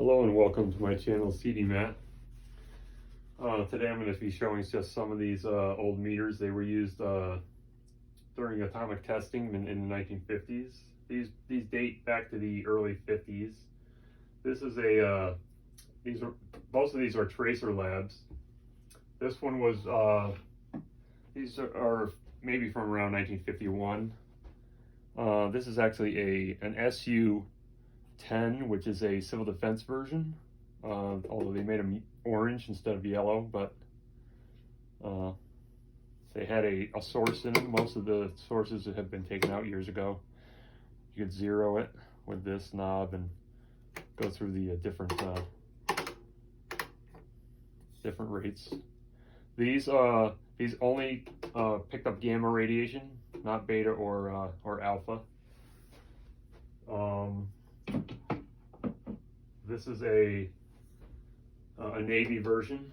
Hello and welcome to my channel, CD Matt. Today I'm going to be showing just some of these old meters. They were used during atomic testing in the 1950s. These date back to the early 50s. This is most of these are tracer labs. This one was these are maybe from around 1951. This is actually an SU-10, which is a civil defense version, although they made them orange instead of yellow, but they had a source in them. Most of the sources have been taken out years ago. You could zero it with this knob and go through the different rates. These only picked up gamma radiation, not beta or alpha. This is a Navy version.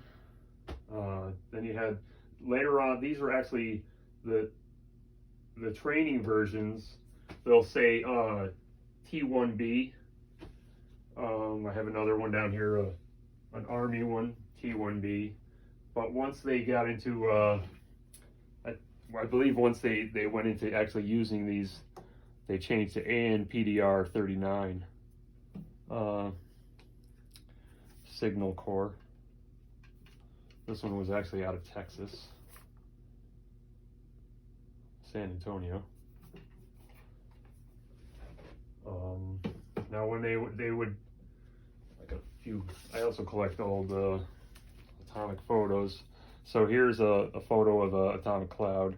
Then you had later on. These are actually the training versions. They'll say T1B. I have another one down here, an Army one, T1B. But once they got into, I believe once they went into actually using these, they changed to ANPDR 39. Signal Corps. This one was actually out of Texas, San Antonio. Now when they would like a few, I also collect old atomic photos. So here's a photo of an atomic cloud,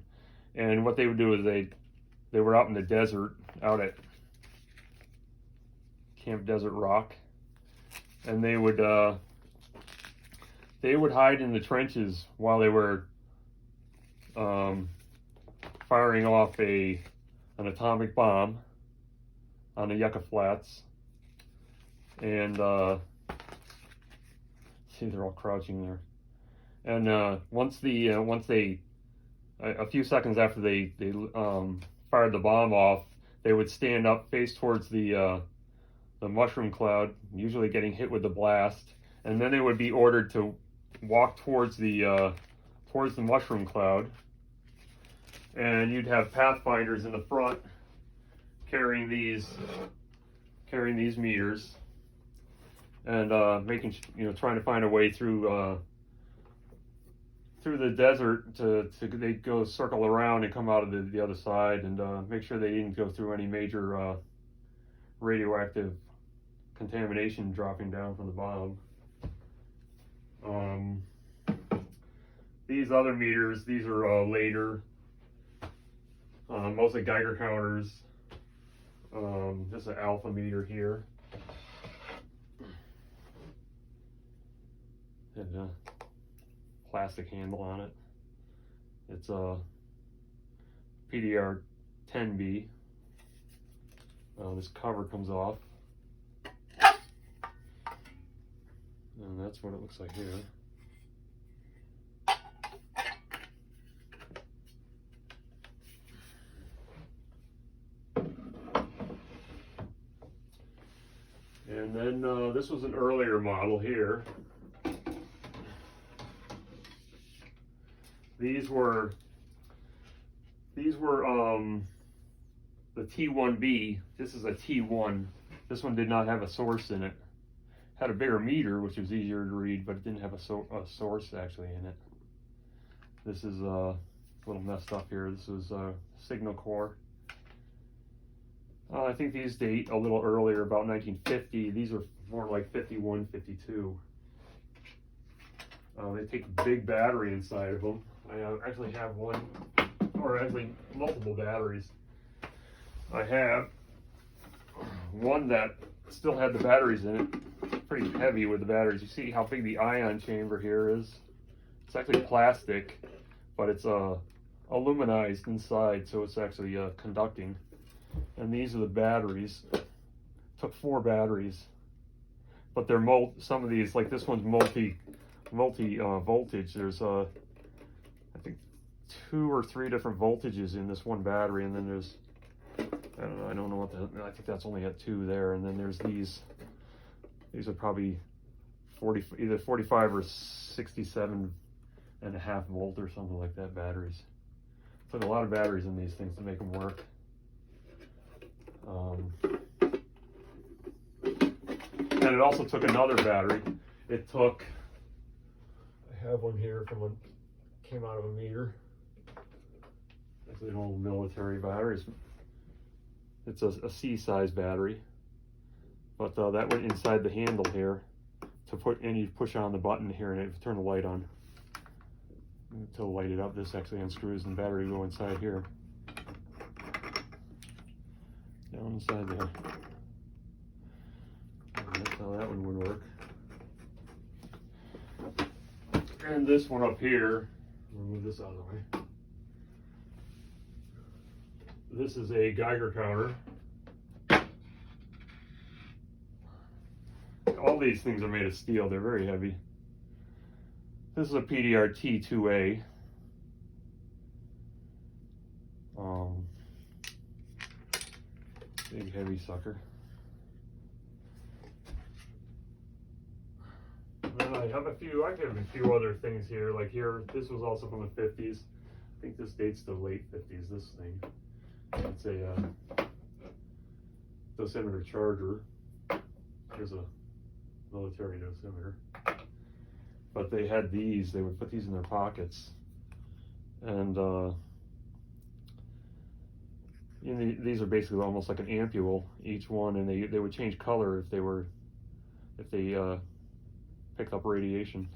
and what they would do is they were out in the desert, out at Camp Desert Rock, and they would hide in the trenches while they were firing off an atomic bomb on the Yucca Flats, and see, they're all crouching there. And once they a few seconds after they fired the bomb off, they would stand up, face towards the mushroom cloud, usually getting hit with the blast, and then they would be ordered to walk towards the mushroom cloud, and you'd have pathfinders in the front carrying these meters, and trying to find a way through the desert they'd go circle around and come out of the other side, and make sure they didn't go through any major radioactive contamination dropping down from the bomb. These other meters, these are later, mostly Geiger counters. This is an alpha meter here, and a plastic handle on it. It's a PDR 10B. This cover comes off, and that's what it looks like here. And then this was an earlier model here. These were the T1B. This is a T1. This one did not have a source in it. Had a bigger meter, which was easier to read, but it didn't have a source actually in it. This is a little messed up here. This was a Signal Corps. I think these date a little earlier, about 1950. These are more like 51, 52. They take a big battery inside of them. I actually have one, or actually multiple batteries. I have one that still had the batteries in it, pretty heavy with the batteries. You see how big the ion chamber here is? It's actually plastic, but it's aluminized inside, so it's actually conducting. And these are the batteries. Took 4 batteries, but they're some of these, like this one's multi voltage. There's I think 2 or 3 different voltages in this one battery, and then there's I don't know what I think that's only at 2 there, and then there's these These are probably 40, either 45 or 67.5 volt or something like that batteries. Took a lot of batteries in these things to make them work. And it also took another battery. It took, I have one here from when came out of a meter. It's an old military battery. It's a C-size battery, but that went inside the handle here to put, and you push on the button here and it turn the light on. To light it up, this actually unscrews and the battery go inside here. Down inside there. And that's how that one would work. And this one up here, I'll move this out of the way. This is a Geiger counter. All these things are made of steel, they're very heavy. This is a PDR-T 2A. Big heavy sucker. And then I have a few other things here. Like here, this was also from the 50s. I think this dates to the late 50s, this thing. It's a dosimeter charger. Here's a military dosimeter. But they had these, they would put these in their pockets. And these are basically almost like an ampule, each one, and they would change color if they picked up radiation.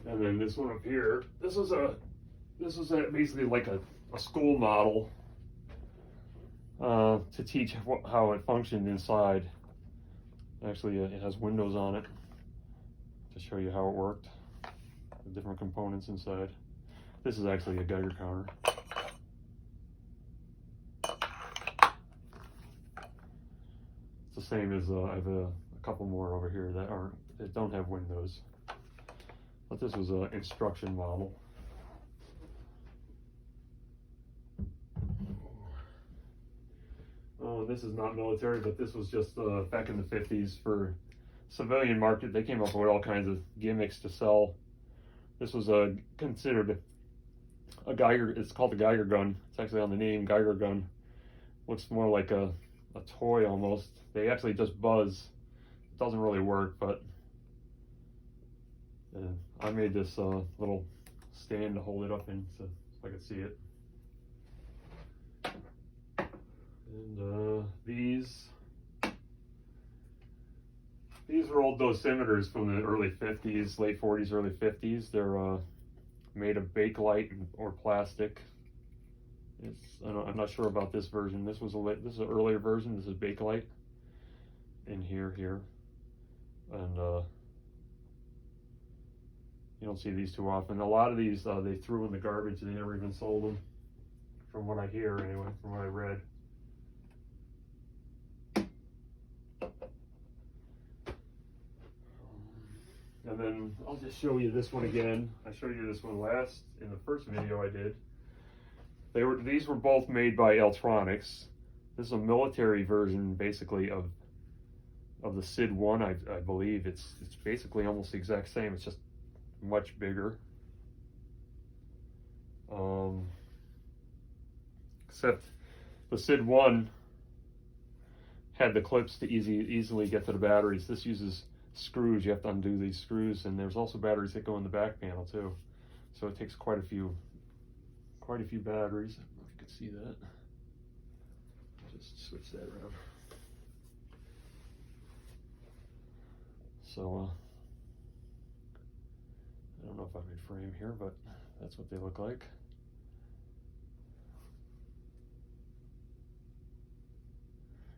And then this one up here, this is basically like a school model to teach how it functioned inside. Actually, it has windows on it to show you how it worked, the different components inside. This is actually a Geiger counter. It's the same as I have a couple more over here that don't have windows. But this was an instruction model. Oh, this is not military, but this was just back in the 50s for civilian market. They came up with all kinds of gimmicks to sell. This was considered a Geiger. It's called the Geiger gun. It's actually on the name, Geiger gun. Looks more like a toy almost. They actually just buzz. It doesn't really work, but I made this little stand to hold it up in so I could see it. And these are old dosimeters from the early 50s, late 40s, early 50s. They're made of Bakelite or plastic. I'm not sure about this version. This is an earlier version. This is Bakelite. In here, and you don't see these too often. A lot of these they threw in the garbage. They never even sold them, from what I hear anyway, from what I read. And then I'll just show you this one again. I showed you this one last in the first video I did. These were both made by Eltronics. This is a military version, basically, of the SID-1. I believe it's basically almost the exact same. It's just much bigger. Except the SID-1 had the clips to easily get to the batteries. This uses screws. You have to undo these screws, and there's also batteries that go in the back panel too. So it takes quite a few batteries. I don't know if you can see that. Just switch that around. So I don't know if I made frame here, but that's what they look like.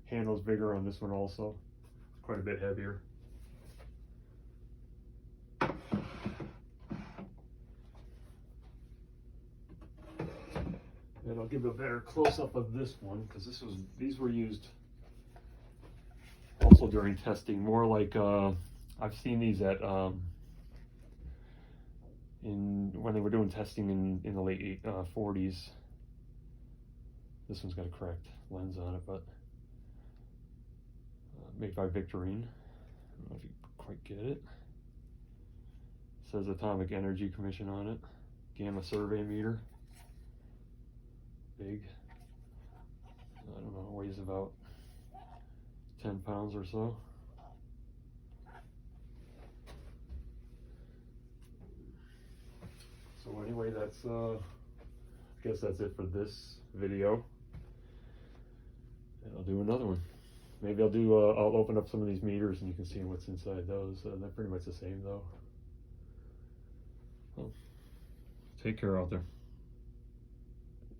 Handle's bigger on this one also, quite a bit heavier. And I'll give a better close-up of this one, because these were used also during testing, more like I've seen these at when they were doing testing in the late 40s. This one's got a cracked lens on it, but made by Victorine. I don't know if you quite get it. Says Atomic Energy Commission on it. Gamma survey meter. Big. I don't know, weighs about 10 pounds or so. So anyway, that's I guess that's it for this video. And I'll do another one. Maybe I'll do I'll open up some of these meters and you can see what's inside those. They're pretty much the same though. Well, take care out there.